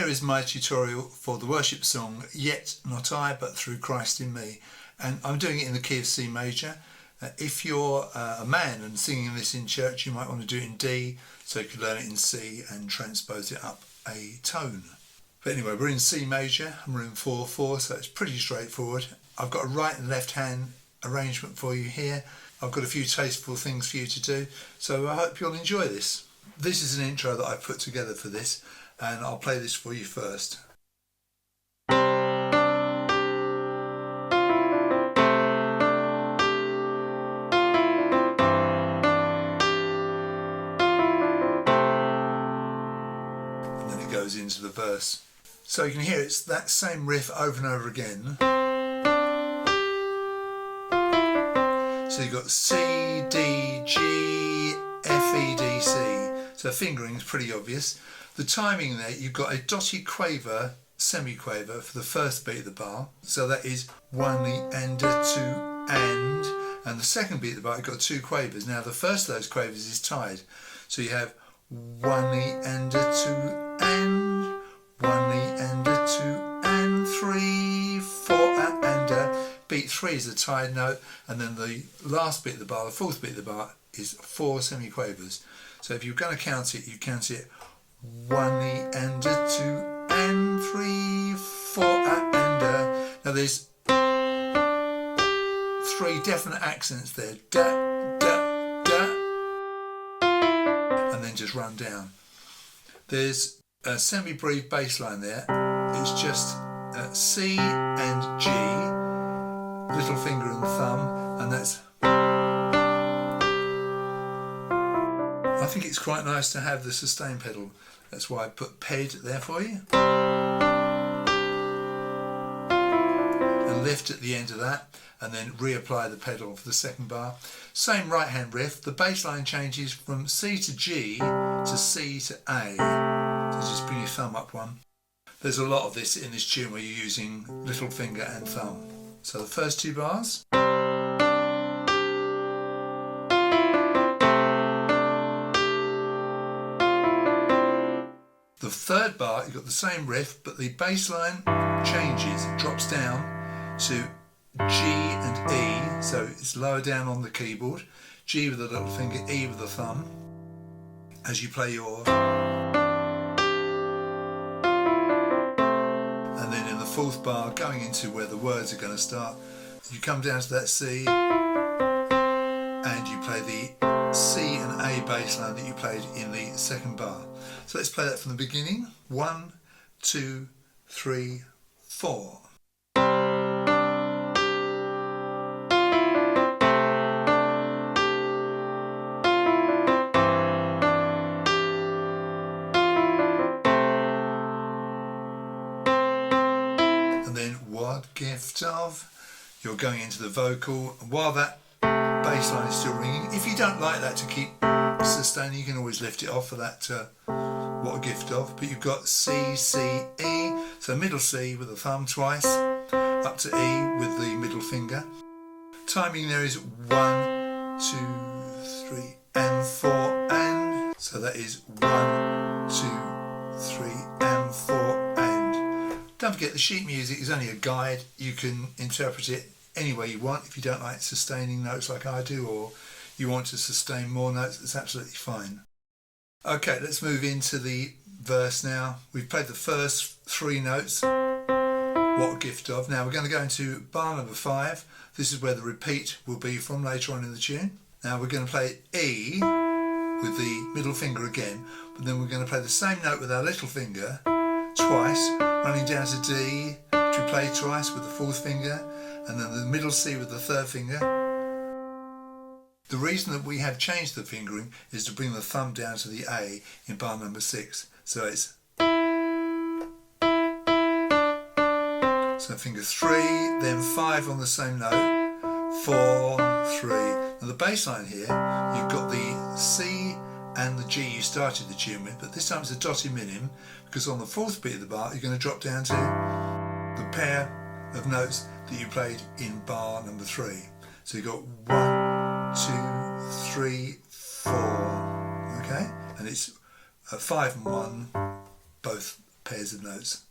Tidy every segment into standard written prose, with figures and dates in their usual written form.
Here is my tutorial for the worship song, Yet Not I, but Through Christ in Me. And I'm doing it in the key of C major. If you're a man and singing this in church, you might want to do it in D, so you can learn it in C and transpose it up a tone. But anyway, we're in C major and we're in 4/4, so it's pretty straightforward. I've got a right and left hand arrangement for you here. I've got a few tasteful things for you to do, so I hope you'll enjoy this. This is an intro that I've put together for this, and I'll play this for you first. And then it goes into the verse. So you can hear it's that same riff over and over again. So you've got C, D, G, F, E, D, C. So fingering is pretty obvious. The timing there, you've got a dotted quaver, semi-quaver for the first beat of the bar. So that is one and a two and the second beat of the bar, you've got two quavers. Now the first of those quavers is tied. So you have one and a two and one and a two and 3, 4 and a. Beat 3 is a tied note, and then the last bit of the bar, the fourth bit of the bar, is 4 semi-quavers. So if you're going to count it, you count it 1 and a 2 and 3, 4 and a. Now there's 3 definite accents there, da, da, da, and then just run down. There's a semi-brief bass line there. It's just C and G, little finger and thumb, and that's. I think it's quite nice to have the sustain pedal. That's why I put ped there for you. And lift at the end of that, and then reapply the pedal for the second bar. Same right hand riff. The bass line changes from C to G to C to A. So just bring your thumb up one. There's a lot of this in this tune where you're using little finger and thumb. So the first 2 bars. The third bar, you've got the same riff, but the bass line changes, it drops down to G and E, so it's lower down on the keyboard. G with the little finger, E with the thumb, as you play your. And then in the 4th bar, going into where the words are going to start, you come down to that C and you play the C and A bass line that you played in the 2nd bar. So let's play that from the beginning. 1, 2, 3, 4. And then what gift of? You're going into the vocal, and while that bass line is still ringing, if you don't like that to keep sustaining, you can always lift it off for that what a gift of. But you've got C, C, E, so middle C with the thumb twice, up to E with the middle finger. Timing there is 1, 2, 3 and 4 and. So that is 1, 2, 3 and 4 and. Don't forget the sheet music is only a guide. You can interpret it any way you want. If you don't like sustaining notes like I do, or you want to sustain more notes, it's absolutely fine. Okay, let's move into the verse now. We've played the first 3 notes. What a gift of. Now we're going to go into bar number 5. This is where the repeat will be from later on in the tune. Now we're going to play E with the middle finger again, but then we're going to play the same note with our little finger twice, running down to D, which we play twice with the 4th finger, and then the middle C with the 3rd finger. The reason that we have changed the fingering is to bring the thumb down to the A in bar number 6. So it's. So finger 3, then 5 on the same note, 4, 3. Now the bass line here, you've got the C and the G you started the tune with, but this time it's a dotted minim, because on the 4th beat of the bar you're going to drop down to the pair of notes that you played in bar number 3. So you've got 1, 2, 3, 4, okay? And it's 5 and 1, both pairs of notes.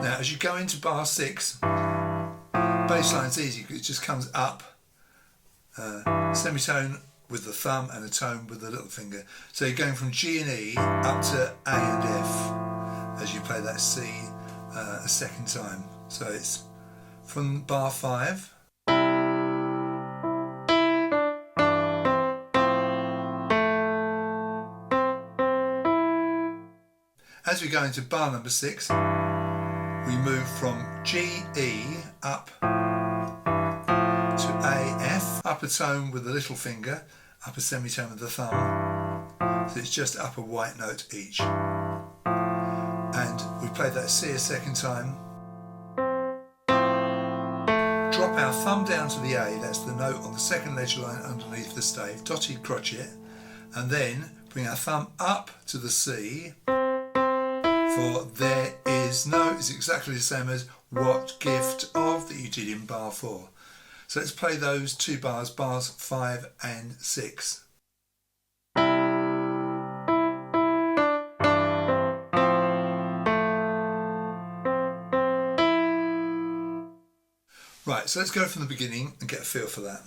Now as you go into bar 6, bass line's easy because it just comes up, semitone with the thumb and a tone with the little finger. So you're going from G and E up to A and F as you play that C a second time. So it's from bar 5. As we go into bar number 6, we move from G, E up to A, F, up a tone with the little finger, up a semitone with the thumb, so it's just up a white note each. And we play that C a second time. Drop our thumb down to the A, that's the note on the second ledger line underneath the stave, dotted crotchet, and then bring our thumb up to the C, for there is no is exactly the same as what gift of that you did in bar 4. So let's play those 2 bars, bars 5 and 6. Right, so let's go from the beginning and get a feel for that.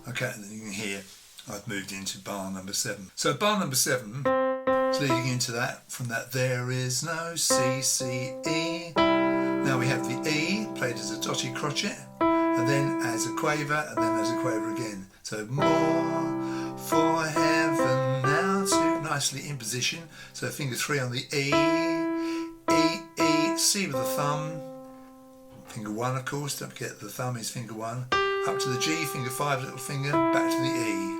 Okay, and then you can hear I've moved into bar number 7. So bar number 7 is leading into that, from that there is no C, C, E. Now we have the E played as a dotted crotchet, and then as a quaver, and then as a quaver again. So more for heaven now, 2 nicely in position. So finger 3 on the E, E, E, C with the thumb, finger 1 of course, don't forget the thumb is finger 1. Up to the G, finger 5, little finger, back to the E.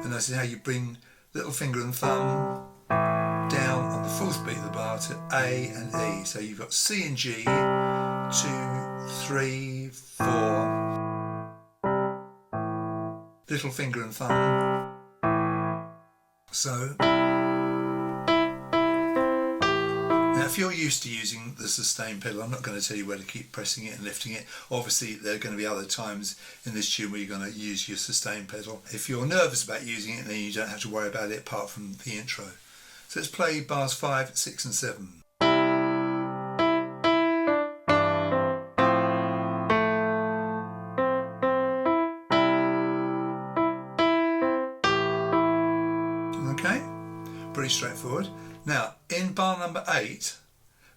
And this is how you bring little finger and thumb down on the 4th beat of the bar to A and E. So you've got C and G, 2, 3, 4. Little finger and thumb. So now, if you're used to using the sustain pedal, I'm not going to tell you where to keep pressing it and lifting it. Obviously, there are going to be other times in this tune where you're going to use your sustain pedal. If you're nervous about using it, then you don't have to worry about it apart from the intro. So let's play bars 5, 6 and 7. Okay, pretty straightforward. Now, in bar number 8,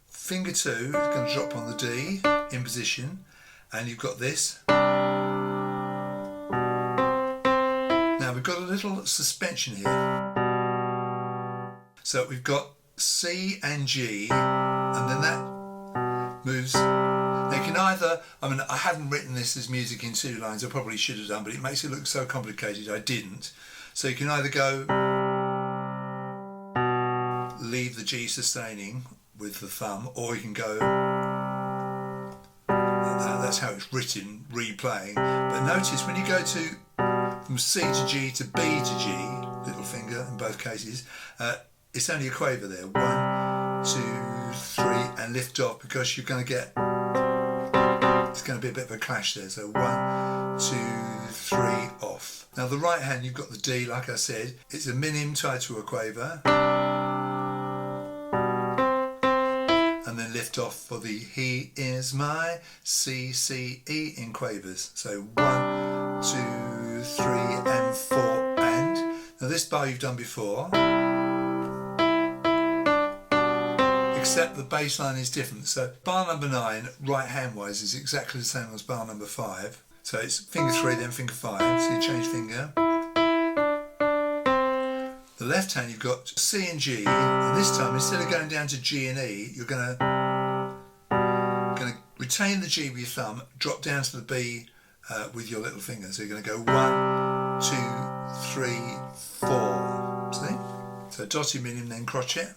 finger 2 is going to drop on the D in position, and you've got this. Now we've got a little suspension here. So we've got C and G, and then that moves. Now you can either, I haven't written this as music in 2 lines, I probably should have done, but it makes it look so complicated, I didn't. So you can either go leave the G sustaining with the thumb, or you can go, that's how it's written, replaying. But notice when you go to from C to G to B to G, little finger in both cases, it's only a quaver there, 1, 2, 3, and lift off, because you're going to get, it's going to be a bit of a clash there. So 1, 2, 3, off. Now the right hand, you've got the D, like I said, it's a minim tied to a quaver. And then lift off for the he is my C, C, E in quavers. So 1, 2, 3 and 4 and. Now this bar you've done before, except the bass line is different. So bar number 9, right hand wise, is exactly the same as bar number 5. So it's finger 3 then finger 5, so you change finger. The left hand you've got C and G, and this time instead of going down to G and E, you're going to retain the G with your thumb, drop down to the B with your little finger. So you're going to go 1, 2, 3, 4. See? So dotted minim then crotchet.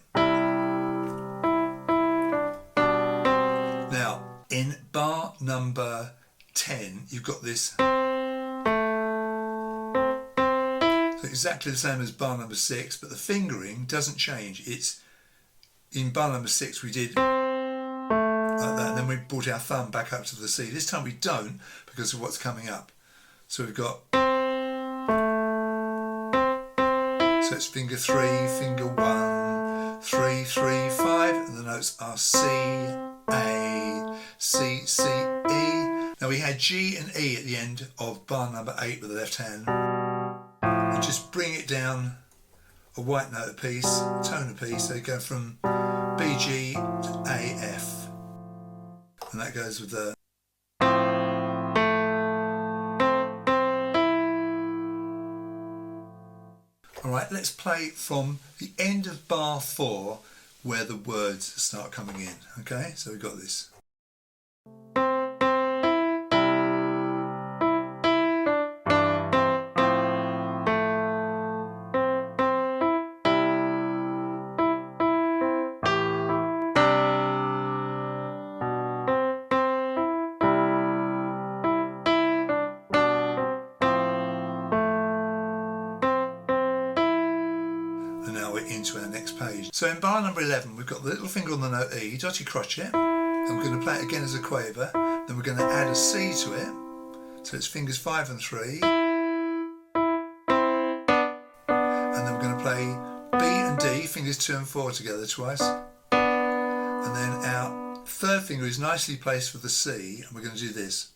number 10, you've got this. So exactly the same as bar number 6, but the fingering doesn't change. It's in bar number 6 we did like that, and then we brought our thumb back up to the C. This time we don't because of what's coming up. So we've got, so it's finger 3, finger 1, 3, 3, 5, and the notes are C, A, C, C, E. Now we had G and E at the end of bar number 8 with the left hand. We just bring it down a white note apiece, tone apiece, so you go from B, G to A, F. And that goes with the. Alright, let's play from the end of bar 4 where the words start coming in. Okay, so we've got this. And now we're into our next page. So in bar number 11 we've got the little finger on the note E, dotty crotchet, and we're going to play it again as a quaver, then we're going to add a C to it, so it's fingers 5 and 3, and then we're going to play B and D, fingers 2 and 4 together twice, and then our third finger is nicely placed for the C, and we're going to do this.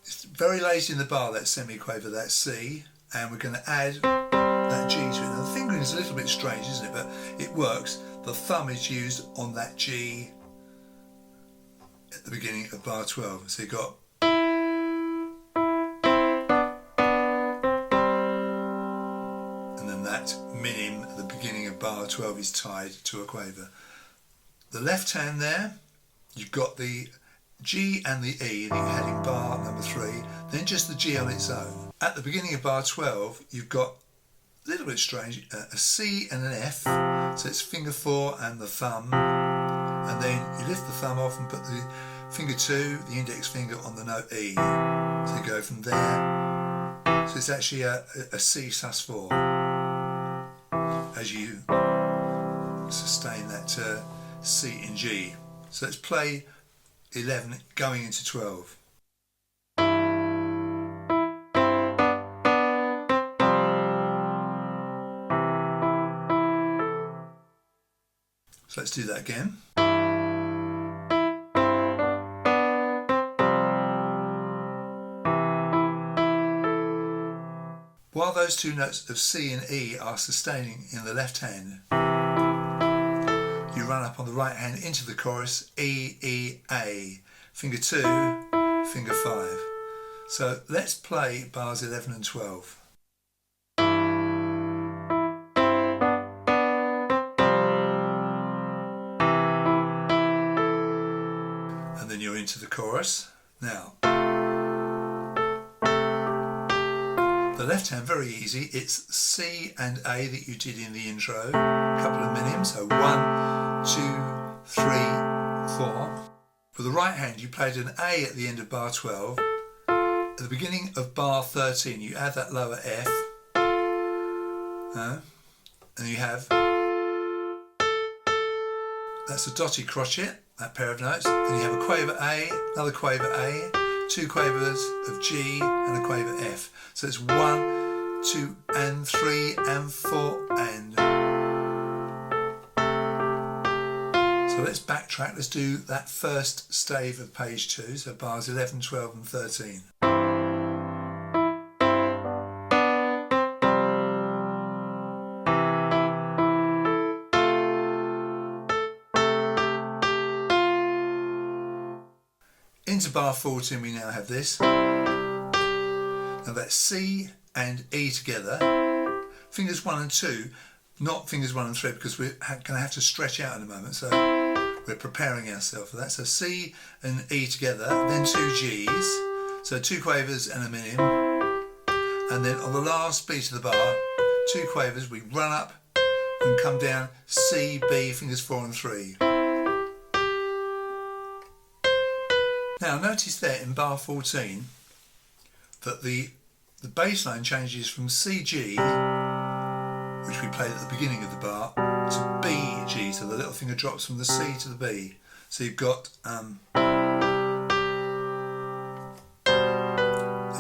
It's very late in the bar, that semi-quaver, that C, and we're going to add that G to it. Now the fingering is a little bit strange, isn't it? But it works. The thumb is used on that G at the beginning of bar 12. So you've got, and then that minim at the beginning of bar 12 is tied to a quaver. The left hand there, you've got the G and the E that you had in bar number 3, then just the G on its own. At the beginning of bar 12, you've got a little bit strange, a C and an F, so it's finger 4 and the thumb, and then you lift the thumb off and put the finger 2, the index finger, on the note E. So you go from there, so it's actually a C sus4 as you sustain that C and G. So let's play 11 going into 12. So let's do that again. While those two notes of C and E are sustaining in the left hand, you run up on the right hand into the chorus, E, E, A, finger 2, finger 5. So let's play bars 11 and 12. And then you're into the chorus. Now, the left hand, very easy. It's C and A that you did in the intro. A couple of minims, so 1, 2, 3, 4. For the right hand, you played an A at the end of bar 12. At the beginning of bar 13, you add that lower F. And you have, that's a dotty crotchet, that pair of notes. Then you have a quaver A, another quaver A, 2 quavers of G and a quaver F. So it's 1, 2 and 3 and 4 and. So let's backtrack, let's do that first stave of page 2, so bars 11, 12 and 13. Into bar 14 we now have this. Now that's C and E together, fingers 1 and 2, not fingers 1 and 3 because we're going to have to stretch out in a moment, so we're preparing ourselves for that. So C and E together, then 2 G's, so 2 quavers and a minim, and then on the last beat of the bar, 2 quavers, we run up and come down, C, B, fingers 4 and 3. Now notice there in bar 14 that the bass line changes from C G, which we played at the beginning of the bar, to B G, so the little finger drops from the C to the B. So you've got, as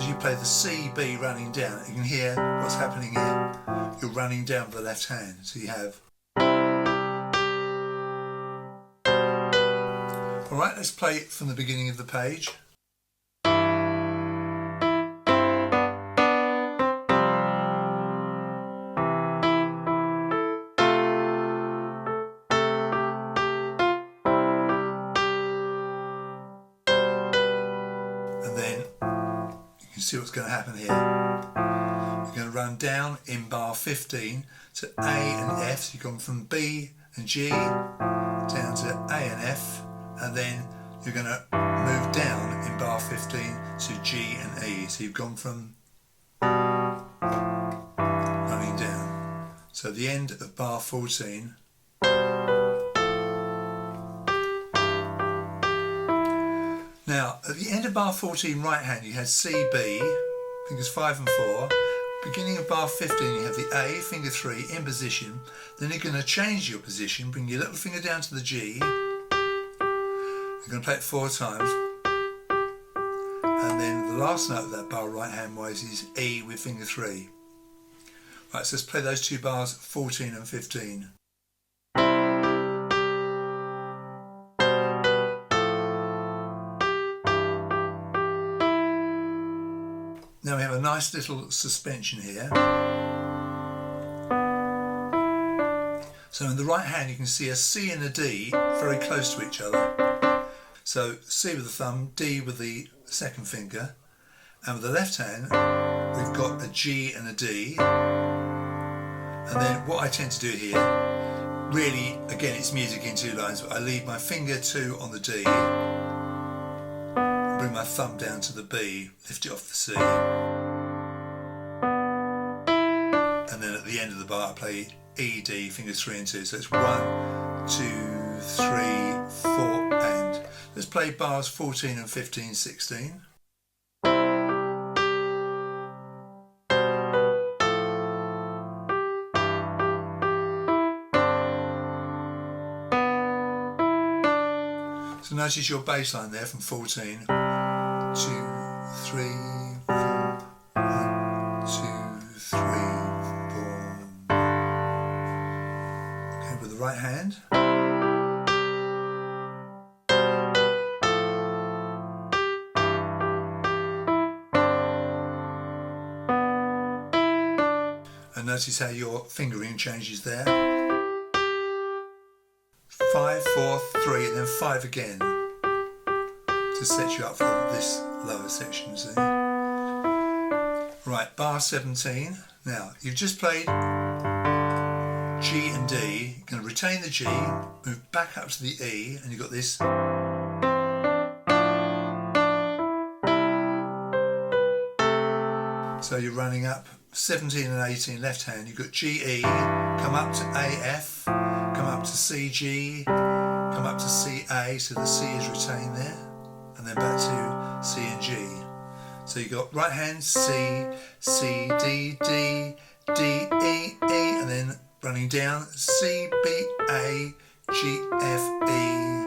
you play the C, B running down, you can hear what's happening here. You're running down with the left hand, so you have. Alright, let's play it from the beginning of the page. And then you can see what's going to happen here. You're going to run down in bar 15 to A and F, so you've gone from B and G down to A and F, and then you're going to move down in bar 15 to G and E, so you've gone from running down. So the end of bar 14. Now, at the end of bar 14 right hand you had C, B, fingers 5 and 4. Beginning of bar 15 you have the A, finger 3 in position. Then you're going to change your position, bring your little finger down to the G. You're going to play it 4 times. And then the last note of that bar right hand wise is E with finger 3. Right, so let's play those two bars 14 and 15. Now we have a nice little suspension here. So in the right hand you can see a C and a D very close to each other. So C with the thumb, D with the second finger, and with the left hand we've got a G and a D. And then what I tend to do here, really again it's music in 2 lines, but I leave my finger 2 on the D, bring my thumb down to the B, lift it off the C, and then at the end of the bar I play E, D, fingers 3 and 2, so it's 1, 2, 3, 4 and. Let's play bars 14 and 15, 16. So notice your bass line there from 14. 2, 3, 4, 1, 2, 3, 4. Okay, with the right hand. And notice how your fingering changes there. 5, 4, 3 and then 5 again to set you up for this lower section, see? Right, bar 17. Now, you've just played G and D. You're going to retain the G, move back up to the E, and you've got this. So you're running up 17 and 18 left hand. You've got G, E, come up to A, F, come up to C, G, come up to C, A, so the C is retained there, and then back to C and G. So you've got right hand C, C, D, D, D, E, E, and then running down C, B, A, G, F, E.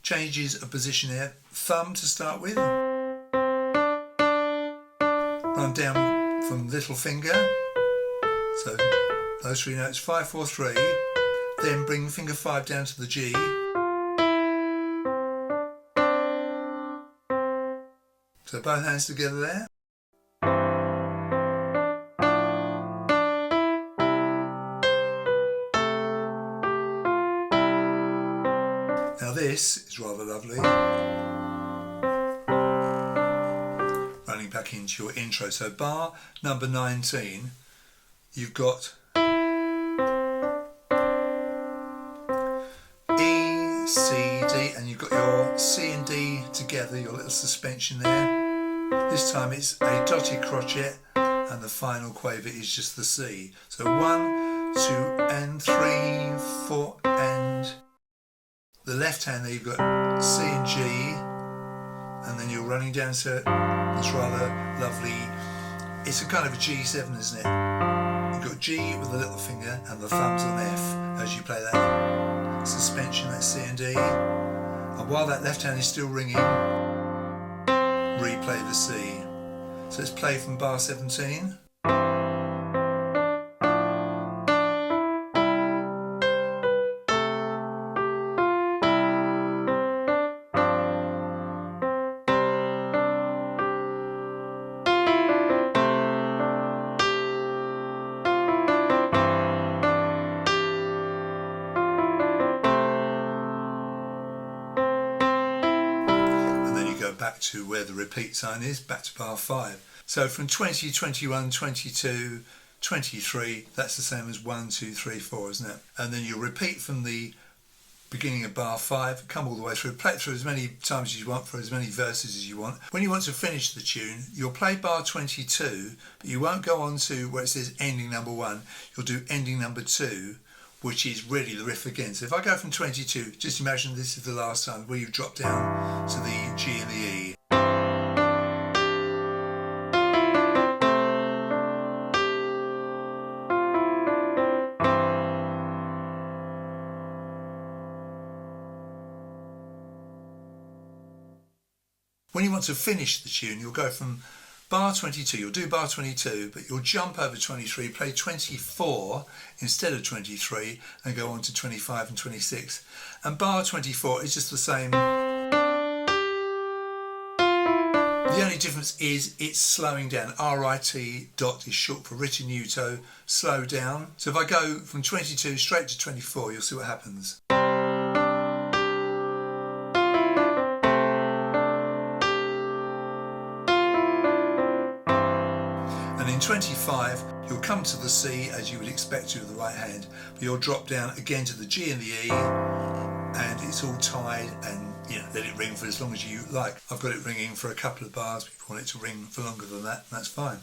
Changes of position there. Thumb to start with. Run down from little finger. So those 3 notes, 5, 4, 3. Then bring finger 5 down to the G. So both hands together there. Now this is rather lovely. Running back into your intro. So bar number 19, you've got E, C, D, and you've got your C and D together, your little suspension there. This time it's a dotted crotchet and the final quaver is just the C. So 1, 2 and 3, 4 and. The left hand there you've got C and G, and then you're running down to this rather lovely, it's a kind of a G7, isn't it? You've got G with the little finger and the thumbs on F as you play that suspension, that's C and D. And while that left hand is still ringing, replay the C. So let's play from bar 17. Back to where the repeat sign is, back to bar 5. So from 20, 21, 22, 23, that's the same as 1, 2, 3, 4, isn't it? And then you'll repeat from the beginning of bar 5, come all the way through, play it through as many times as you want for as many verses as you want. When you want to finish the tune, you'll play bar 22, but you won't go on to where it says ending number 1, you'll do ending number 2, which is really the riff again. So if I go from 22, just imagine this is the last time where you've dropped down to the G and the E. When you want to finish the tune, you'll go from bar 22, you'll do bar 22, but you'll jump over 23, play 24 instead of 23, and go on to 25 and 26. And bar 24 is just the same. The only difference is it's slowing down. RIT dot is short for ritenuto, slow down. So if I go from 22 straight to 24, you'll see what happens. And in 25, you'll come to the C as you would expect to with the right hand, but you'll drop down again to the G and the E, and it's all tied, and let it ring for as long as you like. I've got it ringing for a couple of bars, but if you want it to ring for longer than that, that's fine.